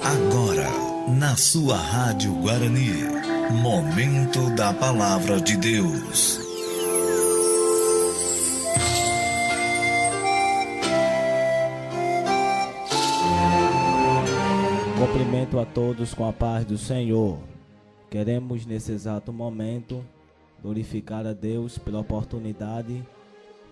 Agora, na sua Rádio Guarani, Momento da Palavra de Deus. Cumprimento a todos com a paz do Senhor. Queremos nesse exato momento glorificar a Deus pela oportunidade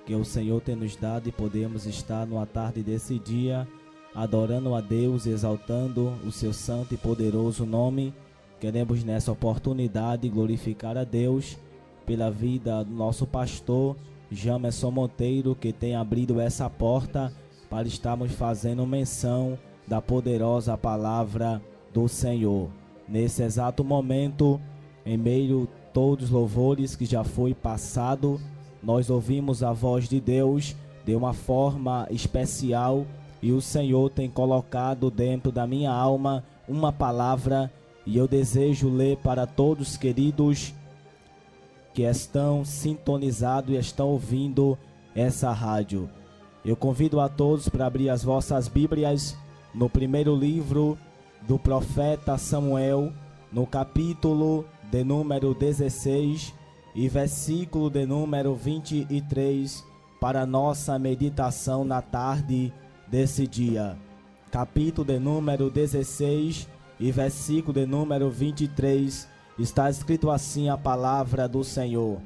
que o Senhor tem nos dado e podemos estar numa tarde desse dia adorando a Deus, exaltando o seu santo e poderoso nome. Queremos nessa oportunidade glorificar a Deus pela vida do nosso pastor Jamerson Monteiro, que tem abrido essa porta para estarmos fazendo menção da poderosa palavra do Senhor. Nesse exato momento, em meio a todos os louvores que já foi passado, nós ouvimos a voz de Deus de uma forma especial e o Senhor tem colocado dentro da minha alma uma palavra e eu desejo ler para todos queridos que estão sintonizados e estão ouvindo essa rádio. Eu convido a todos para abrir as vossas Bíblias no primeiro livro do profeta Samuel, no capítulo de número 16 e versículo de número 23, para a nossa meditação na tarde desse dia. Capítulo de número 16 e versículo de número 23, está escrito assim a palavra do Senhor.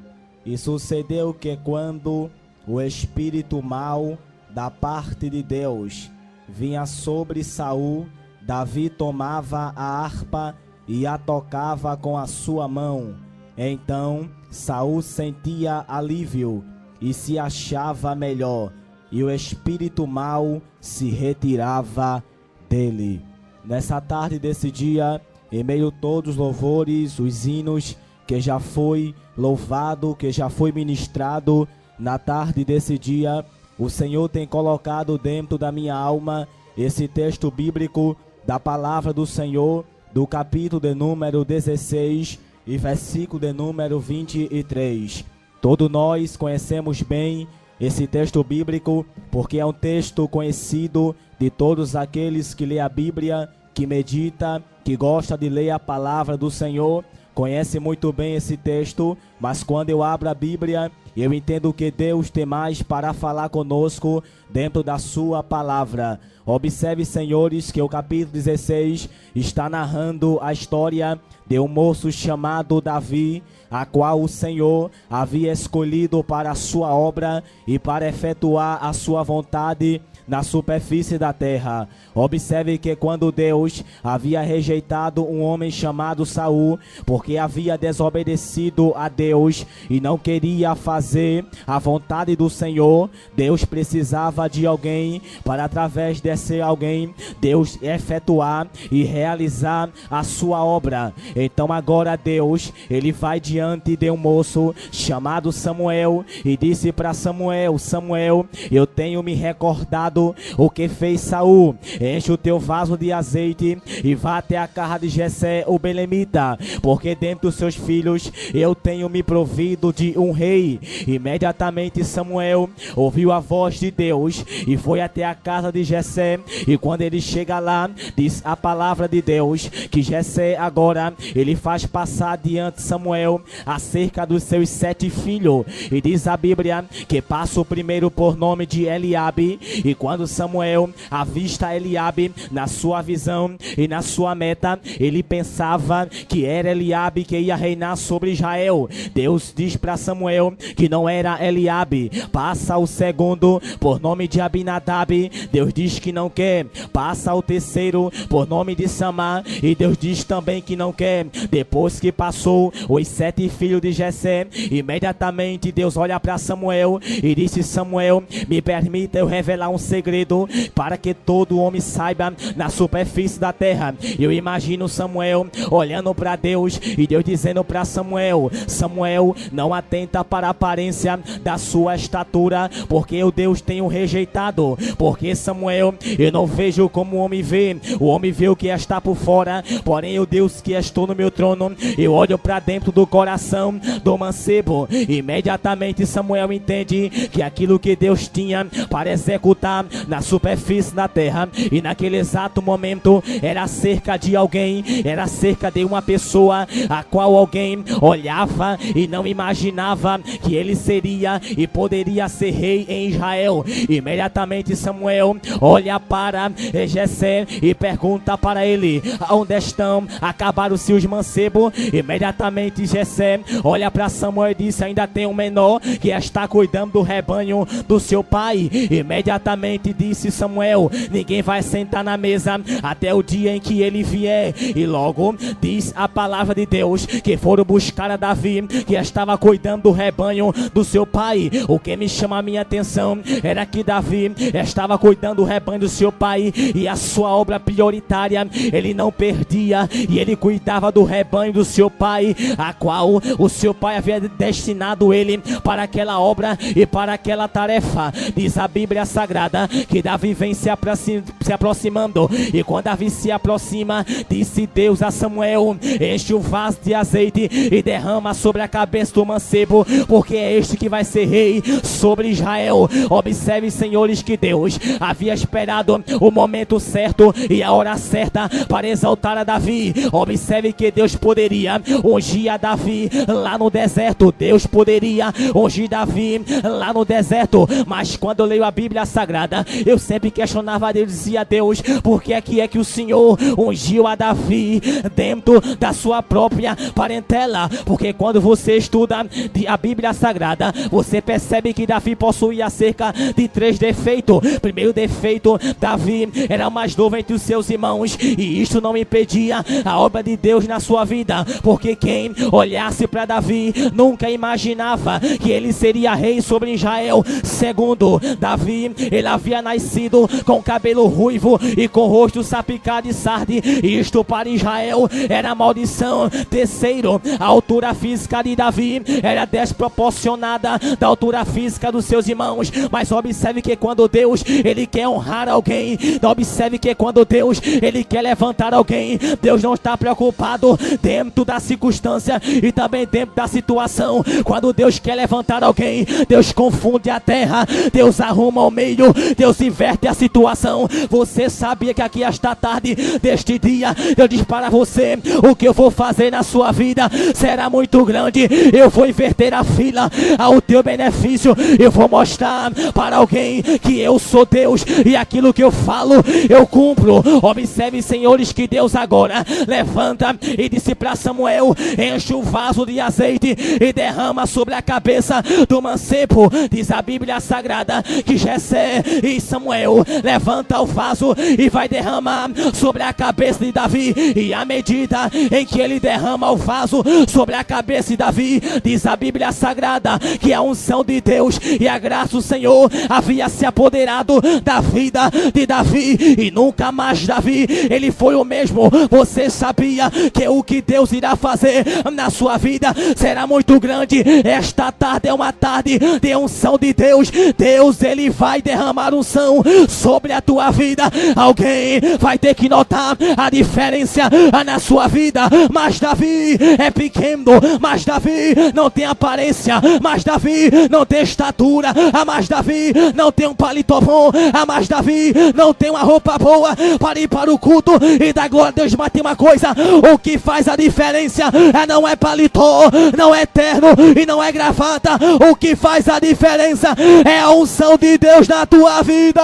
E sucedeu que quando o espírito mau da parte de Deus vinha sobre Saul, Davi tomava a harpa e a tocava com a sua mão. Então Saul sentia alívio e se achava melhor, e o espírito mau se retirava dele. Nessa tarde desse dia, em meio a todos os louvores, os hinos que já foi louvado, que já foi ministrado, na tarde desse dia, o Senhor tem colocado dentro da minha alma esse texto bíblico da palavra do Senhor, do capítulo de número 16 e versículo de número 23. Todos nós conhecemos bem esse texto bíblico, porque é um texto conhecido de todos aqueles que lê a Bíblia, que medita, que gosta de ler a palavra do Senhor, conhece muito bem esse texto, mas quando eu abro a Bíblia, eu entendo que Deus tem mais para falar conosco dentro da sua palavra. Observe, senhores, que o capítulo 16 está narrando a história de um moço chamado Davi, a qual o Senhor havia escolhido para a sua obra e para efetuar a sua vontade na superfície da terra. Observe que quando Deus havia rejeitado um homem chamado Saul, porque havia desobedecido a Deus e não queria fazer a vontade do Senhor, Deus precisava de alguém para, através desse alguém, Deus efetuar e realizar a sua obra. Então agora Deus, ele vai diante de um moço chamado Samuel e disse para Samuel: Samuel, eu tenho me recordado o que fez Saul. Enche o teu vaso de azeite e vá até a casa de Jessé o belemita, porque dentre os seus filhos eu tenho me provido de um rei. Imediatamente Samuel ouviu a voz de Deus e foi até a casa de Jessé, e quando ele chega lá, diz a palavra de Deus que Jessé agora ele faz passar diante de Samuel acerca dos seus 7 filhos, e diz a Bíblia que passa o primeiro por nome de Eliabe, e quando Samuel avista Eliabe na sua visão e na sua meta, ele pensava que era Eliabe que ia reinar sobre Israel. Deus diz para Samuel que não era Eliabe. Passa o segundo por nome de Abinadab, Deus diz que não quer. Passa o terceiro por nome de Samar, e Deus diz também que não quer. Depois que passou os 7 filhos de Jessé, imediatamente Deus olha para Samuel e disse: Samuel, me permita eu revelar um segredo para que todo homem saiba na superfície da terra. Eu imagino Samuel olhando para Deus e Deus dizendo para Samuel: Samuel, não atenta para a aparência da sua estatura, porque eu Deus tenho rejeitado. Porque Samuel, eu não vejo como o homem vê, o homem vê o que está por fora, porém eu Deus que estou no meu trono, eu olho para dentro do coração do mancebo. Imediatamente Samuel entende que aquilo que Deus tinha para executar estava na superfície da terra, e naquele exato momento era cerca de alguém, era cerca de uma pessoa a qual alguém olhava e não imaginava que ele seria e poderia ser rei em Israel. Imediatamente Samuel olha para Jessé e pergunta para ele: onde estão? Acabaram-se os mancebos? Imediatamente Jessé olha para Samuel e disse: ainda tem um menor que está cuidando do rebanho do seu pai. Imediatamente disse Samuel: ninguém vai sentar na mesa até o dia em que ele vier. E logo diz a palavra de Deus que foram buscar a Davi, que estava cuidando do rebanho do seu pai. O que me chama a minha atenção era que Davi estava cuidando do rebanho do seu pai, e a sua obra prioritária ele não perdia, e ele cuidava do rebanho do seu pai, a qual o seu pai havia destinado ele para aquela obra e para aquela tarefa. Diz a Bíblia Sagrada que Davi vem se aproximando, e quando Davi se aproxima, disse Deus a Samuel: enche o vaso de azeite e derrama sobre a cabeça do mancebo, porque é este que vai ser rei sobre Israel. Observe, senhores, que Deus havia esperado o momento certo e a hora certa para exaltar a Davi. Observe que Deus poderia ungir a Davi lá no deserto, Deus poderia ungir Davi lá no deserto, mas quando eu leio a Bíblia Sagrada, eu sempre questionava Deus, dizia: Deus, por que é que o Senhor ungiu a Davi dentro da sua própria parentela? Porque quando você estuda a Bíblia Sagrada, você percebe que Davi possuía cerca de 3 defeitos. Primeiro defeito: Davi era o mais novo entre os seus irmãos, e isto não impedia a obra de Deus na sua vida, porque quem olhasse para Davi nunca imaginava que ele seria rei sobre Israel. Segundo, Davi, ele havia nascido com cabelo ruivo e com rosto salpicado de sarde, e isto para Israel era maldição. Terceiro, a altura física de Davi era desproporcionada da altura física dos seus irmãos. Mas observe que quando Deus ele quer honrar alguém, observe que quando Deus ele quer levantar alguém, Deus não está preocupado dentro da circunstância e também dentro da situação. Quando Deus quer levantar alguém, Deus confunde a terra, Deus arruma o meio, Deus inverte a situação. Você sabia que aqui esta tarde deste dia eu disse para você: o que eu vou fazer na sua vida será muito grande. Eu vou inverter a fila ao teu benefício. Eu vou mostrar para alguém que eu sou Deus, e aquilo que eu falo eu cumpro. Observe, senhores, que Deus agora levanta e disse para Samuel: enche o vaso de azeite e derrama sobre a cabeça do mancebo. Diz a Bíblia Sagrada que Jessé e Samuel levanta o vaso e vai derramar sobre a cabeça de Davi, e à medida em que ele derrama o vaso sobre a cabeça de Davi, diz a Bíblia Sagrada que a unção de Deus e a graça do Senhor havia se apoderado da vida de Davi, e nunca mais Davi ele foi o mesmo. Você sabia que o que Deus irá fazer na sua vida será muito grande? Esta tarde é uma tarde de unção de Deus. Deus ele vai derramar unção sobre a tua vida. Alguém vai ter que notar a diferença na sua vida. Mas Davi é pequeno, mas Davi não tem aparência, mas Davi não tem estatura, mas Davi não tem um paletó bom, mas Davi não tem uma roupa boa para ir para o culto e dar glória a Deus. Mas tem uma coisa: o que faz a diferença não é paletó, não é terno e não é gravata. O que faz a diferença é a unção de Deus na tua vida.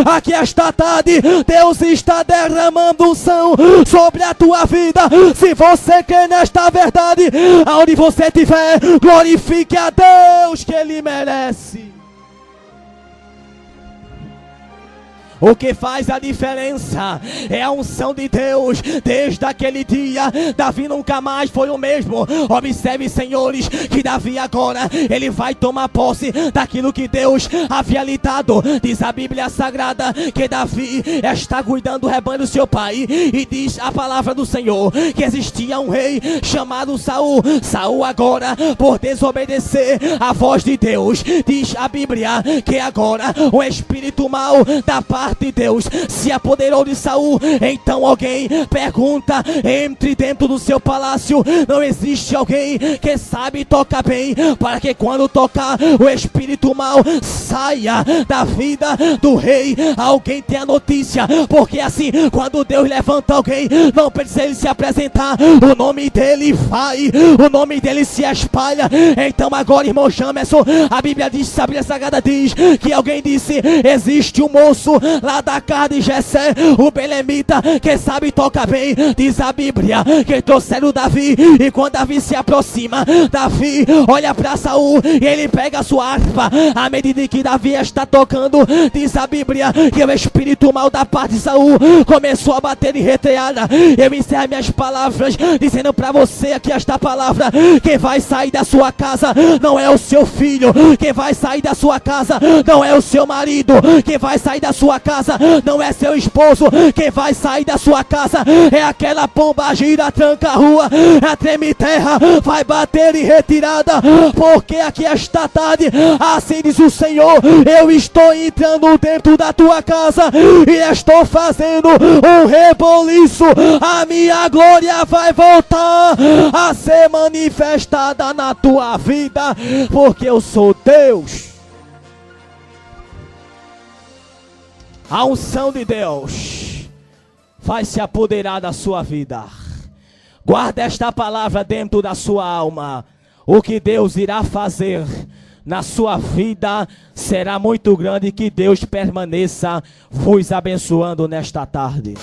Aqui esta tarde Deus está derramando unção sobre a tua vida. Se você quer nesta verdade, aonde você estiver, glorifique a Deus, que Ele merece. O que faz a diferença é a unção de Deus. Desde aquele dia, Davi nunca mais foi o mesmo. Observe, senhores, que Davi agora, ele vai tomar posse daquilo que Deus havia lhe dado. Diz a Bíblia Sagrada que Davi está cuidando do rebanho do seu pai, e diz a palavra do Senhor que existia um rei chamado Saul. Saul agora, por desobedecer a voz de Deus, diz a Bíblia que agora o espírito mau da parte parte de Deus se apoderou de Saul. Então alguém pergunta: entre dentro do seu palácio, não existe alguém que sabe tocar bem, para que quando tocar o espírito mal saia da vida do rei? Alguém tem a notícia, porque assim, quando Deus levanta alguém, não precisa ele se apresentar, o nome dele vai, o nome dele se espalha. Então agora, irmão Jamerson, a Bíblia diz, a Bíblia Sagrada diz que alguém disse: existe um moço lá da casa de Jessé, o belemita, que sabe tocar bem. Diz a Bíblia que trouxeram Davi, e quando Davi se aproxima, Davi olha para Saul e ele pega a sua harpa. À medida que Davi está tocando, diz a Bíblia que o espírito mal da parte de Saul começou a bater em reteada. Eu encerro minhas palavras dizendo para você aqui esta palavra: quem vai sair da sua casa não é o seu filho, quem vai sair da sua casa não é o seu marido, quem vai sair da sua casa não é seu esposo, quem vai sair da sua casa é aquela pomba gira, tranca a rua, a treme terra, vai bater em retirada, porque aqui esta tarde, assim diz o Senhor, eu estou entrando dentro da tua casa e estou fazendo um reboliço. A minha glória vai voltar a ser manifestada na tua vida, porque eu sou Deus. A unção de Deus vai se apoderar da sua vida. Guarda esta palavra dentro da sua alma. O que Deus irá fazer na sua vida será muito grande. Que Deus permaneça vos abençoando nesta tarde.